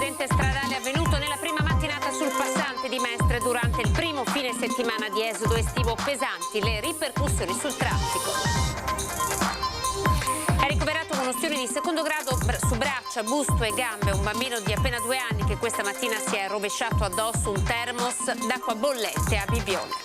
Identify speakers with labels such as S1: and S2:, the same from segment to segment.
S1: incidente stradale avvenuto nella prima mattinata sul passante di Mestre durante il primo fine settimana di esodo estivo. Pesanti le ripercussioni sul traffico. È ricoverato con ustioni di secondo grado su braccia, busto e gambe un bambino di appena 2 anni che questa mattina si è rovesciato addosso un termos d'acqua bollente a Bibione.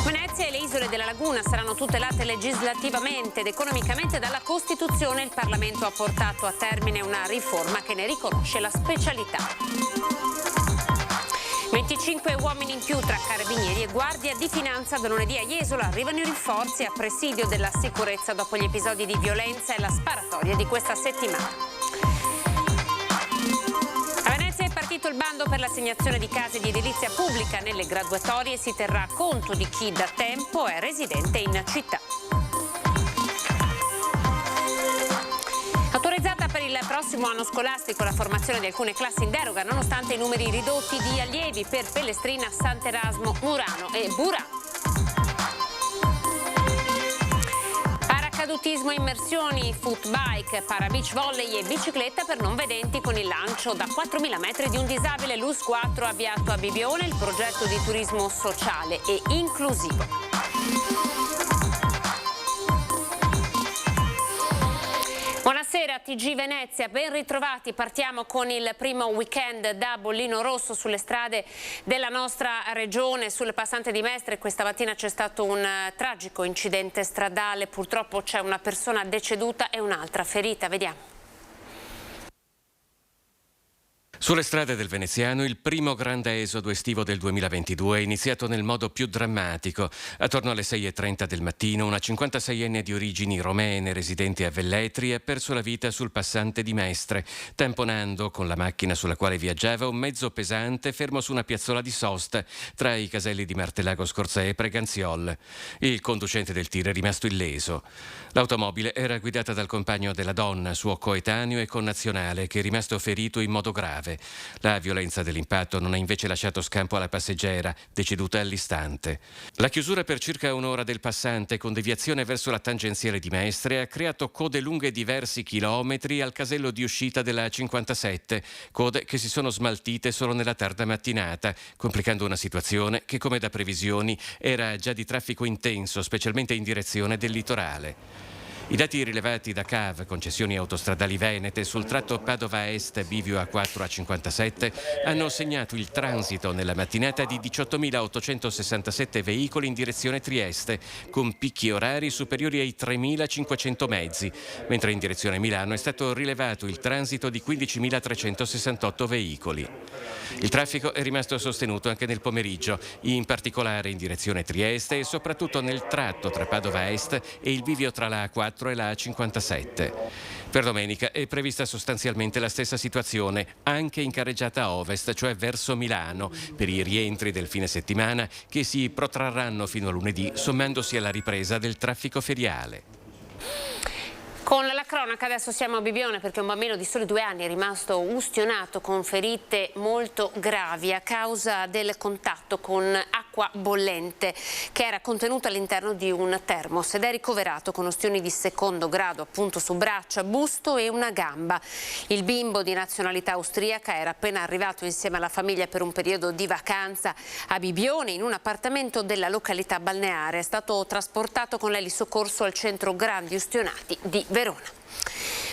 S1: Venezia e le isole della Laguna saranno tutelate legislativamente ed economicamente dalla Costituzione. Il Parlamento ha portato a termine una riforma che ne riconosce la specialità. 25 uomini in più tra carabinieri e guardia di finanza. Da lunedì a Jesola arrivano i rinforzi a presidio della sicurezza dopo gli episodi di violenza e la sparatoria di questa settimana. È partito il bando per l'assegnazione di case di edilizia pubblica. Nelle graduatorie si terrà conto di chi da tempo è residente in città. Autorizzata per il prossimo anno scolastico la formazione di alcune classi in deroga nonostante i numeri ridotti di allievi per Pellestrina, Sant'Erasmo, Murano e Burano. Paracadutismo, immersioni, footbike, parabeach volley e bicicletta per non vedenti con il lancio da 4.000 metri di un disabile. L'US 4 avviato a Bibione il progetto di turismo sociale e inclusivo. Buonasera TG Venezia, ben ritrovati. Partiamo con il primo weekend da bollino rosso sulle strade della nostra regione. Sul passante di Mestre questa mattina c'è stato un tragico incidente stradale, purtroppo c'è una persona deceduta e un'altra ferita. Vediamo.
S2: Sulle strade del veneziano il primo grande esodo estivo del 2022 è iniziato nel modo più drammatico. Attorno alle 6:30 del mattino una 56enne di origini romene residente a Velletri ha perso la vita sul passante di Mestre, tamponando con la macchina sulla quale viaggiava un mezzo pesante fermo su una piazzola di sosta tra i caselli di Martellago Scorzè e Preganziol. Il conducente del tir è rimasto illeso. L'automobile era guidata dal compagno della donna, suo coetaneo e connazionale, che è rimasto ferito in modo grave. La violenza dell'impatto non ha invece lasciato scampo alla passeggera, deceduta all'istante. La chiusura per circa un'ora del passante con deviazione verso la tangenziale di Mestre ha creato code lunghe diversi chilometri al casello di uscita della 57, code che si sono smaltite solo nella tarda mattinata, complicando una situazione che, come da previsioni, era già di traffico intenso, specialmente in direzione del litorale. I dati rilevati da CAV, concessioni autostradali venete, sul tratto Padova Est, bivio A4 a 57, hanno segnato il transito nella mattinata di 18.867 veicoli in direzione Trieste, con picchi orari superiori ai 3.500 mezzi, mentre in direzione Milano è stato rilevato il transito di 15.368 veicoli. Il traffico è rimasto sostenuto anche nel pomeriggio, in particolare in direzione Trieste e soprattutto nel tratto tra Padova Est e il bivio tra la A4 e la A57. Per domenica è prevista sostanzialmente la stessa situazione, anche in carreggiata ovest, cioè verso Milano, per i rientri del fine settimana che si protrarranno fino a lunedì, sommandosi alla ripresa del traffico feriale.
S1: Con la cronaca adesso siamo a Bibione perché un bambino di soli 2 anni è rimasto ustionato con ferite molto gravi a causa del contatto con acqua bollente che era contenuta all'interno di un termos ed è ricoverato con ustioni di secondo grado appunto su braccia, busto e una gamba. Il bimbo di nazionalità austriaca era appena arrivato insieme alla famiglia per un periodo di vacanza a Bibione in un appartamento della località balneare. È stato trasportato con l'elisoccorso al centro grandi ustionati di Verona.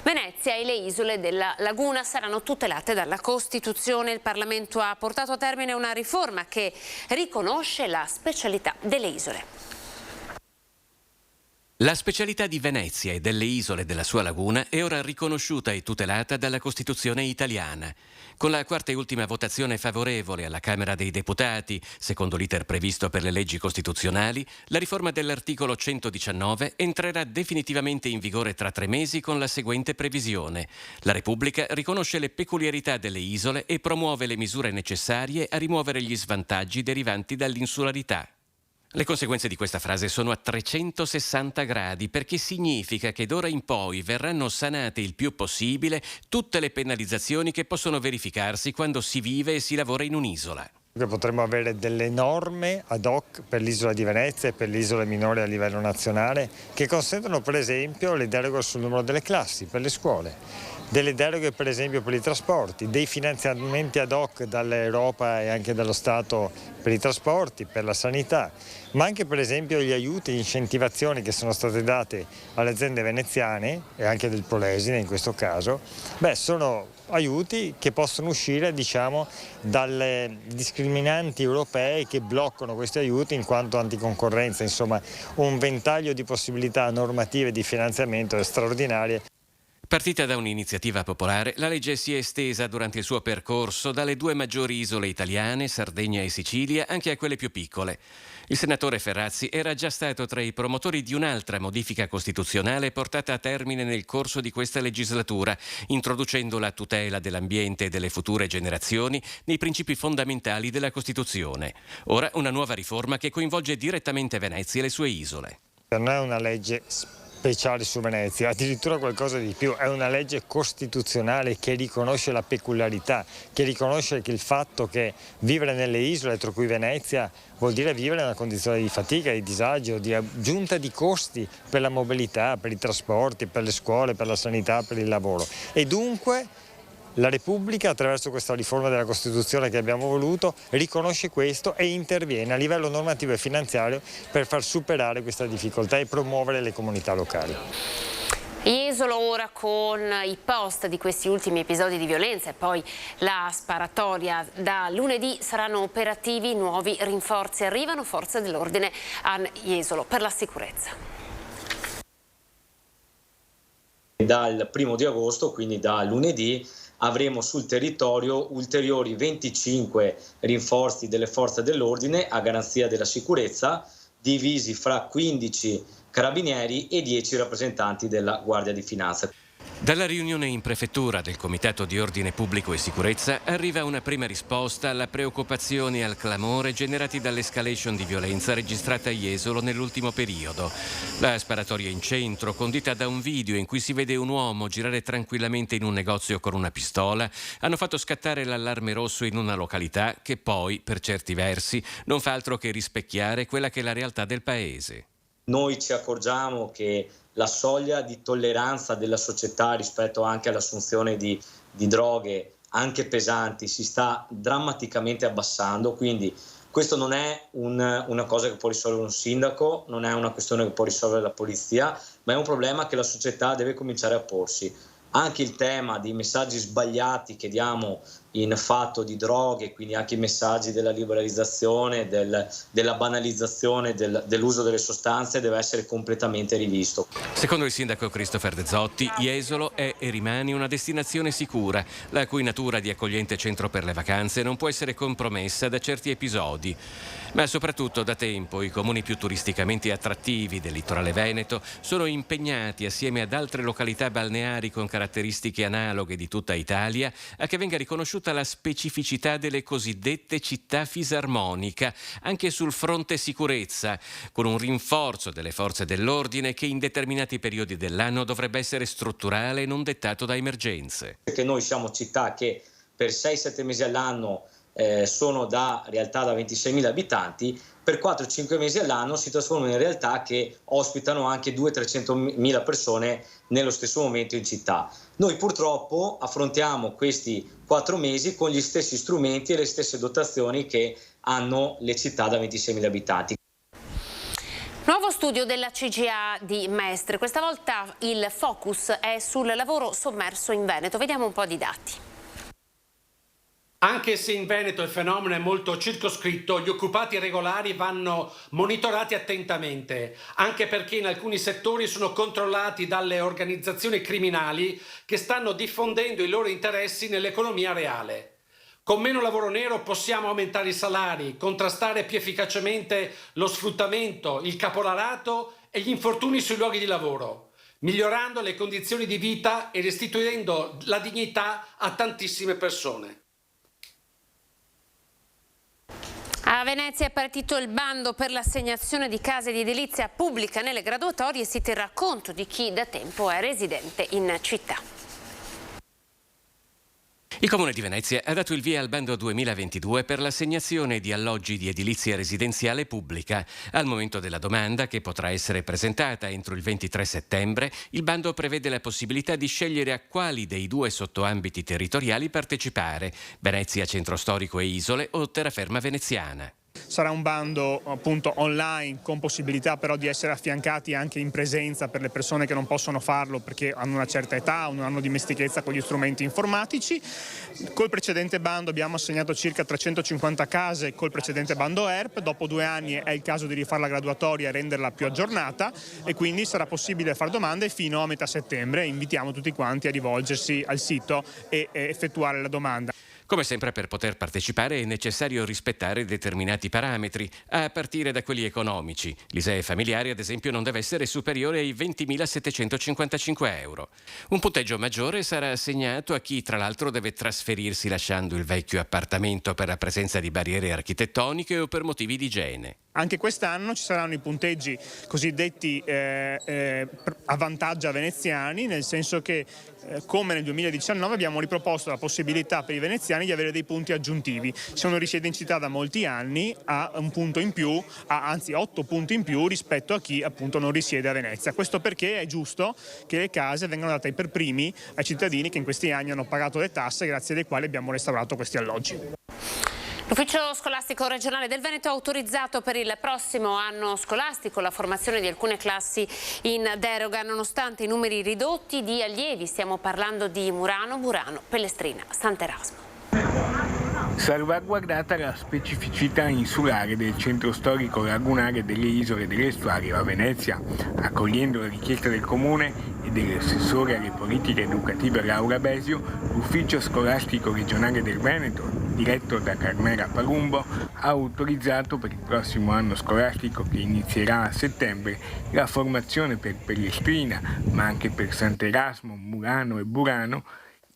S1: Venezia e le isole della Laguna saranno tutelate dalla Costituzione. Il Parlamento ha portato a termine una riforma che riconosce la specialità delle isole.
S2: La specialità di Venezia e delle isole della sua laguna è ora riconosciuta e tutelata dalla Costituzione italiana. Con la quarta e ultima votazione favorevole alla Camera dei Deputati, secondo l'iter previsto per le leggi costituzionali, la riforma dell'articolo 119 entrerà definitivamente in vigore tra 3 mesi con la seguente previsione. La Repubblica riconosce le peculiarità delle isole e promuove le misure necessarie a rimuovere gli svantaggi derivanti dall'insularità. Le conseguenze di questa frase sono a 360 gradi perché significa che d'ora in poi verranno sanate il più possibile tutte le penalizzazioni che possono verificarsi quando si vive e si lavora in un'isola.
S3: Potremmo avere delle norme ad hoc per l'isola di Venezia e per le isole minori a livello nazionale che consentono per esempio le deroghe sul numero delle classi per le scuole, delle deroghe per esempio per i trasporti, dei finanziamenti ad hoc dall'Europa e anche dallo Stato per i trasporti, per la sanità, ma anche per esempio gli aiuti, le incentivazioni che sono state date alle aziende veneziane e anche del Polesine in questo caso, sono aiuti che possono uscire dalle discriminanti europee che bloccano questi aiuti in quanto anticoncorrenza, insomma un ventaglio di possibilità normative di finanziamento straordinarie.
S2: Partita da un'iniziativa popolare, la legge si è estesa durante il suo percorso dalle 2 maggiori isole italiane, Sardegna e Sicilia, anche a quelle più piccole. Il senatore Ferrazzi era già stato tra i promotori di un'altra modifica costituzionale portata a termine nel corso di questa legislatura, introducendo la tutela dell'ambiente e delle future generazioni nei principi fondamentali della Costituzione. Ora una nuova riforma che coinvolge direttamente Venezia e le sue isole.
S3: Non è una legge speciale su Venezia, addirittura qualcosa di più, è una legge costituzionale che riconosce la peculiarità, che riconosce che il fatto che vivere nelle isole, tra cui Venezia, vuol dire vivere in una condizione di fatica, di disagio, di aggiunta di costi per la mobilità, per i trasporti, per le scuole, per la sanità, per il lavoro. E dunque la Repubblica, attraverso questa riforma della Costituzione che abbiamo voluto, riconosce questo e interviene a livello normativo e finanziario per far superare questa difficoltà e promuovere le comunità locali.
S1: Jesolo ora con i post di questi ultimi episodi di violenza e poi la sparatoria. Da lunedì saranno operativi nuovi rinforzi. Arrivano forze dell'ordine a Jesolo per la sicurezza.
S4: Dal 1° di agosto, quindi da lunedì, avremo sul territorio ulteriori 25 rinforzi delle forze dell'ordine a garanzia della sicurezza, divisi fra 15 carabinieri e 10 rappresentanti della Guardia di Finanza.
S2: Dalla riunione in prefettura del Comitato di Ordine Pubblico e Sicurezza arriva una prima risposta alla preoccupazione e al clamore generati dall'escalation di violenza registrata a Jesolo nell'ultimo periodo. La sparatoria in centro, condita da un video in cui si vede un uomo girare tranquillamente in un negozio con una pistola, hanno fatto scattare l'allarme rosso in una località che poi, per certi versi, non fa altro che rispecchiare quella che è la realtà del paese.
S4: Noi ci accorgiamo che la soglia di tolleranza della società rispetto anche all'assunzione di droghe anche pesanti si sta drammaticamente abbassando, quindi questo non è una cosa che può risolvere un sindaco, non è una questione che può risolvere la polizia, ma è un problema che la società deve cominciare a porsi. Anche il tema dei messaggi sbagliati che diamo in fatto di droghe, quindi anche i messaggi della liberalizzazione, della banalizzazione dell'uso delle sostanze deve essere completamente rivisto.
S2: Secondo il sindaco Christopher De Zotti, Jesolo è e rimane una destinazione sicura, la cui natura di accogliente centro per le vacanze non può essere compromessa da certi episodi. Ma soprattutto da tempo i comuni più turisticamente attrattivi del litorale veneto sono impegnati assieme ad altre località balneari con caratteristiche analoghe di tutta Italia a che venga riconosciuta la specificità delle cosiddette città fisarmonica anche sul fronte sicurezza, con un rinforzo delle forze dell'ordine che in determinati periodi dell'anno dovrebbe essere strutturale e non dettato da emergenze.
S4: Perché noi siamo città che per 6-7 mesi all'anno sono realtà da 26.000 abitanti, per 4-5 mesi all'anno si trasformano in realtà che ospitano anche 200-300.000 persone nello stesso momento in città. Noi purtroppo affrontiamo questi 4 mesi con gli stessi strumenti e le stesse dotazioni che hanno le città da 26.000 abitanti.
S1: Nuovo studio della CGA di Mestre, questa volta il focus è sul lavoro sommerso in Veneto. Vediamo un po' di dati.
S5: Anche se in Veneto il fenomeno è molto circoscritto, gli occupati irregolari vanno monitorati attentamente, anche perché in alcuni settori sono controllati dalle organizzazioni criminali che stanno diffondendo i loro interessi nell'economia reale. Con meno lavoro nero possiamo aumentare i salari, contrastare più efficacemente lo sfruttamento, il caporalato e gli infortuni sui luoghi di lavoro, migliorando le condizioni di vita e restituendo la dignità a tantissime persone.
S1: A Venezia è partito il bando per l'assegnazione di case di edilizia pubblica nelle graduatorie e si terrà conto di chi da tempo è residente in città.
S2: Il Comune di Venezia ha dato il via al bando 2022 per l'assegnazione di alloggi di edilizia residenziale pubblica. Al momento della domanda, che potrà essere presentata entro il 23 settembre, il bando prevede la possibilità di scegliere a quali dei 2 sottoambiti territoriali partecipare: Venezia Centro Storico e Isole o Terraferma Veneziana.
S6: Sarà un bando appunto online, con possibilità però di essere affiancati anche in presenza per le persone che non possono farlo perché hanno una certa età o non hanno dimestichezza con gli strumenti informatici. Col precedente bando abbiamo assegnato circa 350 case col precedente bando ERP, dopo 2 anni è il caso di rifare la graduatoria e renderla più aggiornata, e quindi sarà possibile fare domande fino a metà settembre. Invitiamo tutti quanti a rivolgersi al sito e effettuare la domanda.
S2: Come sempre, per poter partecipare è necessario rispettare determinati parametri, a partire da quelli economici. L'ISEE familiare, ad esempio, non deve essere superiore ai 20.755 euro. Un punteggio maggiore sarà assegnato a chi, tra l'altro, deve trasferirsi lasciando il vecchio appartamento per la presenza di barriere architettoniche o per motivi di igiene.
S6: Anche quest'anno ci saranno i punteggi cosiddetti a vantaggio veneziani, nel senso che come nel 2019 abbiamo riproposto la possibilità per i veneziani di avere dei punti aggiuntivi. Se uno risiede in città da molti anni ha un punto in più, anzi 8 punti in più rispetto a chi appunto non risiede a Venezia. Questo perché è giusto che le case vengano date per primi ai cittadini che in questi anni hanno pagato le tasse, grazie alle quali abbiamo restaurato questi alloggi.
S1: L'Ufficio Scolastico Regionale del Veneto ha autorizzato per il prossimo anno scolastico la formazione di alcune classi in deroga, nonostante i numeri ridotti di allievi. Stiamo parlando di Murano, Burano, Pellestrina, Sant'Erasmo.
S7: Salvaguardata la specificità insulare del centro storico lagunare delle isole dell'estuario a Venezia, accogliendo la richiesta del Comune e dell'assessore alle politiche educative Laura Besio, l'Ufficio Scolastico Regionale del Veneto, diretto da Carmela Palumbo, ha autorizzato per il prossimo anno scolastico, che inizierà a settembre, la formazione per Pellestrina, ma anche per Sant'Erasmo, Murano e Burano,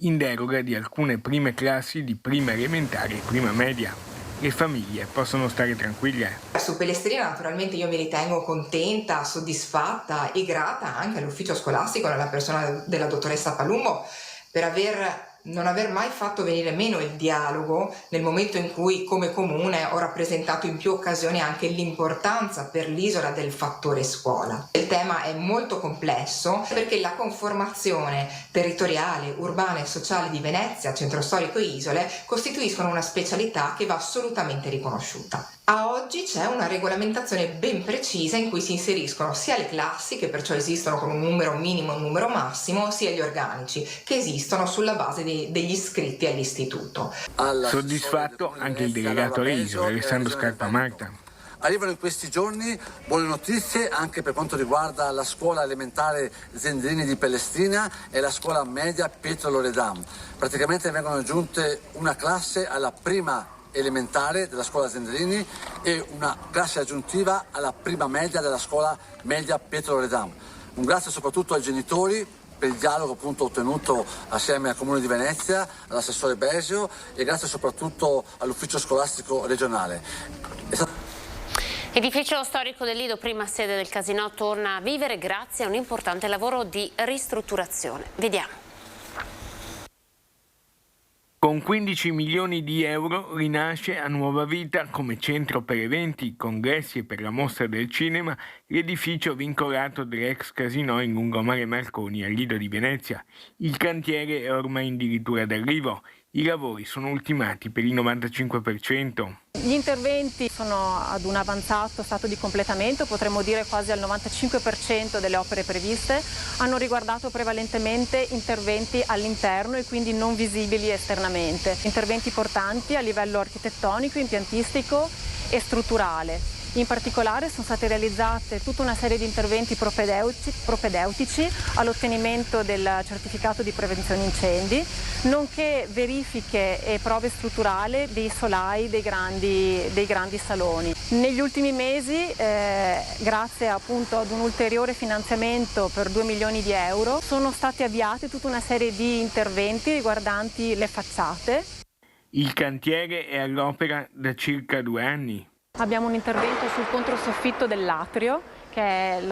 S7: in deroga di alcune prime classi di prima elementare e prima media. Le famiglie possono stare tranquille.
S8: Su Pellestrina naturalmente io mi ritengo contenta, soddisfatta e grata anche all'ufficio scolastico, nella persona della dottoressa Palumbo, per non aver mai fatto venire meno il dialogo nel momento in cui come comune ho rappresentato in più occasioni anche l'importanza per l'isola del fattore scuola. Il tema è molto complesso perché la conformazione territoriale, urbana e sociale di Venezia, centro storico e isole, costituiscono una specialità che va assolutamente riconosciuta. A oggi c'è una regolamentazione ben precisa in cui si inseriscono sia le classi, che perciò esistono con un numero minimo e un numero massimo, sia gli organici, che esistono sulla base degli iscritti all'istituto.
S7: Soddisfatto anche il delegato alle isole, Alessandro Scarpamarta.
S9: Arrivano in questi giorni buone notizie anche per quanto riguarda la scuola elementare Zendrini di Pellestrina e la scuola media Pietro Loredan. Praticamente vengono aggiunte una classe alla prima elementare della scuola Zendrini e una classe aggiuntiva alla prima media della scuola media Pietro Loredan. Un grazie soprattutto ai genitori per il dialogo appunto ottenuto assieme al Comune di Venezia, all'assessore Besio, e grazie soprattutto all'ufficio scolastico regionale.
S1: L'edificio storico del Lido, prima sede del Casinò, torna a vivere grazie a un importante lavoro di ristrutturazione. Vediamo.
S7: Con 15 milioni di euro rinasce a nuova vita come centro per eventi, congressi e per la mostra del cinema l'edificio vincolato dell'ex Casinò in Lungomare Marconi al Lido di Venezia. Il cantiere è ormai addirittura d'arrivo. I lavori sono ultimati per il 95%.
S10: Gli interventi sono ad un avanzato stato di completamento, potremmo dire quasi al 95% delle opere previste. Hanno riguardato prevalentemente interventi all'interno e quindi non visibili esternamente. Interventi importanti a livello architettonico, impiantistico e strutturale. In particolare sono state realizzate tutta una serie di interventi propedeutici all'ottenimento del certificato di prevenzione incendi, nonché verifiche e prove strutturali dei solai dei grandi saloni. Negli ultimi mesi, grazie appunto ad un ulteriore finanziamento per 2 milioni di euro, sono state avviate tutta una serie di interventi riguardanti le facciate.
S7: Il cantiere è all'opera da circa 2 anni.
S10: Abbiamo un intervento sul controsoffitto dell'atrio che è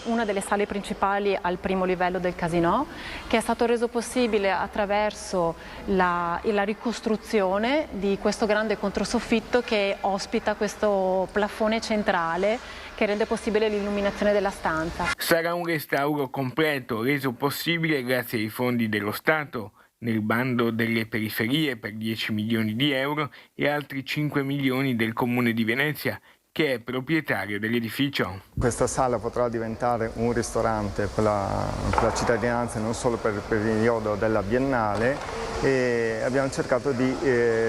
S10: una delle sale principali al primo livello del Casino, che è stato reso possibile attraverso la ricostruzione di questo grande controsoffitto che ospita questo plafone centrale che rende possibile l'illuminazione della stanza.
S7: Sarà un restauro completo reso possibile grazie ai fondi dello Stato nel bando delle periferie per 10 milioni di euro e altri 5 milioni del Comune di Venezia, che è proprietario dell'edificio.
S11: Questa sala potrà diventare un ristorante per la cittadinanza, non solo per il periodo della Biennale, e abbiamo cercato di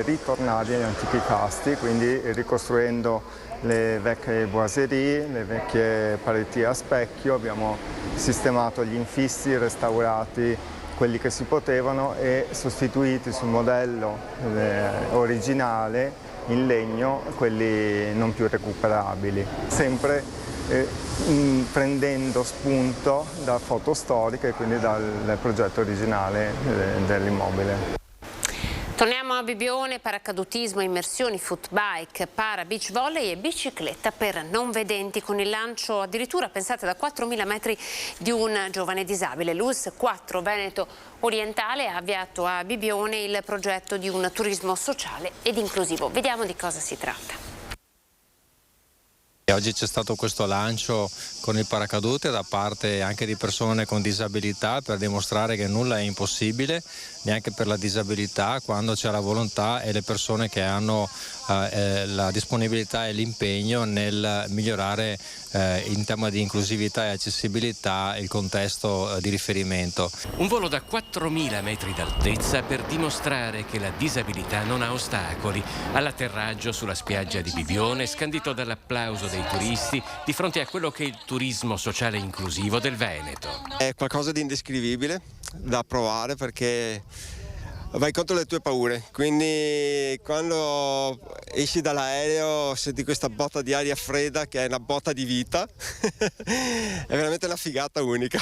S11: ritornare agli antichi fasti, quindi ricostruendo le vecchie boiserie, le vecchie pareti a specchio, abbiamo sistemato gli infissi, restaurati quelli che si potevano e sostituiti sul modello originale in legno quelli non più recuperabili, sempre prendendo spunto da foto storiche e quindi dal progetto originale dell'immobile.
S1: Torniamo a Bibione, paracadutismo, immersioni, footbike, para, beach volley e bicicletta per non vedenti, con il lancio addirittura, pensate, da 4.000 metri di un giovane disabile. L'ULSS 4 Veneto Orientale ha avviato a Bibione il progetto di un turismo sociale ed inclusivo. Vediamo di cosa si tratta.
S12: E oggi c'è stato questo lancio con il paracadute da parte anche di persone con disabilità per dimostrare che nulla è impossibile, neanche per la disabilità, quando c'è la volontà e le persone che hanno la disponibilità e l'impegno nel migliorare in tema di inclusività e accessibilità il contesto di riferimento.
S2: Un volo da 4.000 metri d'altezza per dimostrare che la disabilità non ha ostacoli. All'atterraggio sulla spiaggia di Bibione, scandito dall'applauso dei turisti di fronte a quello che è il turismo sociale inclusivo del Veneto.
S13: È qualcosa di indescrivibile da provare perché vai contro le tue paure, quindi quando esci dall'aereo senti questa botta di aria fredda che è una botta di vita, è veramente una figata unica.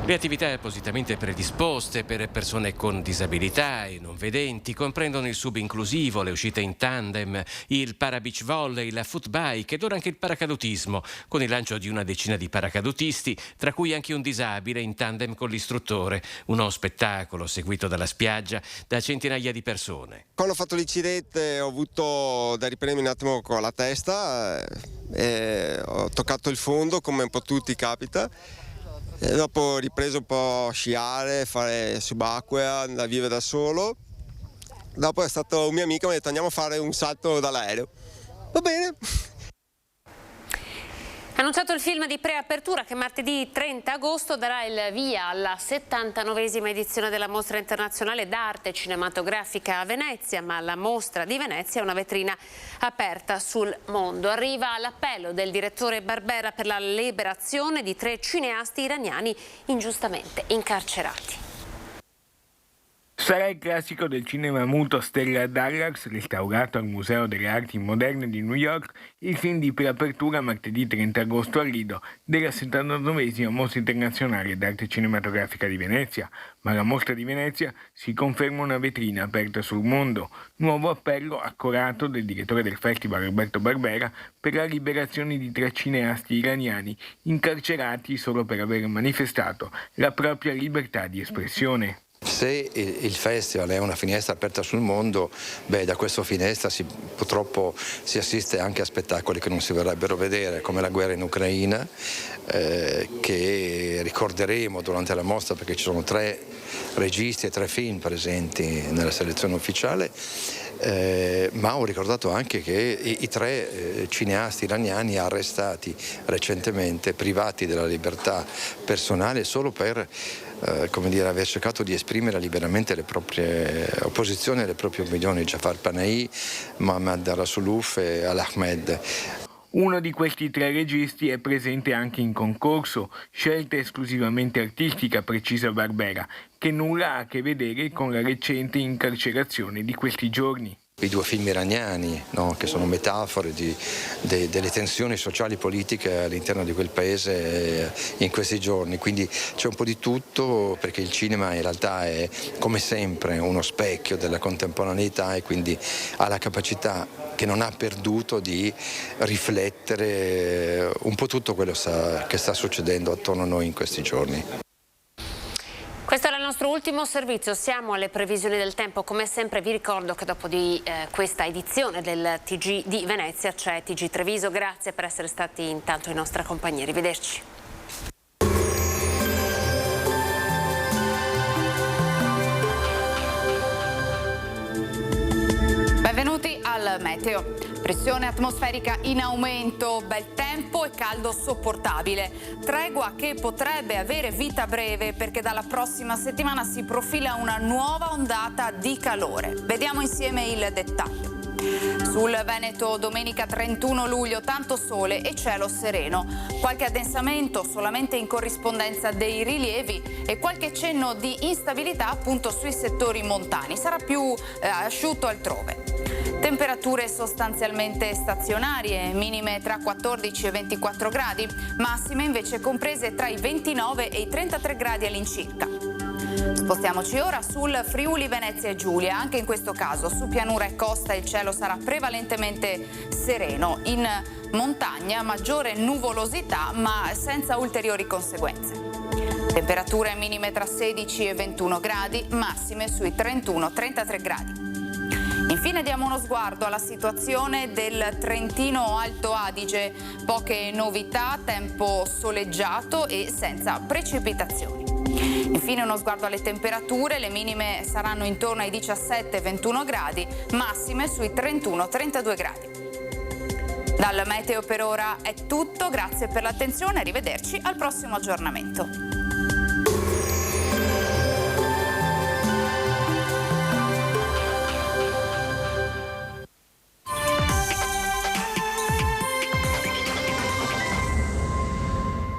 S2: Le attività appositamente predisposte per persone con disabilità e non vedenti comprendono il subinclusivo, le uscite in tandem, il para beach volley, la footbike ed ora anche il paracadutismo, con il lancio di una decina di paracadutisti, tra cui anche un disabile in tandem con l'istruttore. Uno spettacolo seguito dalla spiaggia da centinaia di persone.
S13: Quando ho fatto l'incidente ho avuto da riprendermi un attimo con la testa, ho toccato il fondo come un po' tutti capita. E dopo ho ripreso un po' a sciare, fare subacquea, andare a vivere da solo. Dopo è stato un mio amico che mi ha detto andiamo a fare un salto dall'aereo. Va bene.
S1: Annunciato il film di preapertura che martedì 30 agosto darà il via alla 79esima edizione della Mostra Internazionale d'Arte Cinematografica a Venezia, ma la Mostra di Venezia è una vetrina aperta sul mondo. Arriva l'appello del direttore Barbera per la liberazione di 3 cineasti iraniani ingiustamente incarcerati.
S7: Sarà il classico del cinema muto Stella Darlax, restaurato al Museo delle Arti Moderne di New York, il film di preapertura martedì 30 agosto al Lido della 79esima Mostra Internazionale d'Arte Cinematografica di Venezia. Ma la Mostra di Venezia si conferma una vetrina aperta sul mondo. Nuovo appello accorato del direttore del festival Roberto Barbera per la liberazione di 3 cineasti iraniani incarcerati solo per aver manifestato la propria libertà di espressione.
S14: Se il festival è una finestra aperta sul mondo, da questa finestra purtroppo si assiste anche a spettacoli che non si vorrebbero vedere, come la guerra in Ucraina, che ricorderemo durante la mostra perché ci sono 3 registi e 3 film presenti nella selezione ufficiale. Ma ho ricordato anche che i 3 cineasti iraniani arrestati recentemente, privati della libertà personale solo per aver cercato di esprimere liberamente le proprie opposizioni e le proprie opinioni, Jafar Panahi, Mohammad Rasuluf e Al-Ahmed.
S7: Uno di questi 3 registi è presente anche in concorso, scelta esclusivamente artistica, precisa Barbera, che nulla ha a che vedere con la recente incarcerazione di questi giorni.
S14: I 2 film iraniani, no? Che sono metafore delle tensioni sociali e politiche all'interno di quel paese in questi giorni, quindi c'è un po' di tutto, perché il cinema in realtà è come sempre uno specchio della contemporaneità e quindi ha la capacità che non ha perduto di riflettere un po' tutto quello che sta succedendo attorno a noi in questi giorni.
S1: Questo era il nostro ultimo servizio, siamo alle previsioni del tempo. Come sempre vi ricordo che dopo di questa edizione del TG di Venezia c'è TG Treviso. Grazie per essere stati intanto in nostra compagnia, arrivederci.
S15: Benvenuti al meteo. Pressione atmosferica in aumento, bel tempo e caldo sopportabile. Tregua che potrebbe avere vita breve perché dalla prossima settimana si profila una nuova ondata di calore. Vediamo insieme il dettaglio. Sul Veneto domenica 31 luglio tanto sole e cielo sereno, qualche addensamento solamente in corrispondenza dei rilievi e qualche cenno di instabilità appunto sui settori montani, sarà più asciutto altrove. Temperature sostanzialmente stazionarie, minime tra 14 e 24 gradi, massime invece comprese tra i 29 e i 33 gradi all'incirca. Spostiamoci ora sul Friuli Venezia e Giulia. Anche in questo caso su pianura e costa il cielo sarà prevalentemente sereno. In montagna maggiore nuvolosità ma senza ulteriori conseguenze. Temperature minime tra 16 e 21 gradi, massime sui 31-33 gradi. Infine diamo uno sguardo alla situazione del Trentino Alto Adige. Poche novità, tempo soleggiato e senza precipitazioni. Infine uno sguardo alle temperature, le minime saranno intorno ai 17-21 gradi, massime sui 31-32 gradi. Dal meteo per ora è tutto, grazie per l'attenzione, arrivederci al prossimo aggiornamento.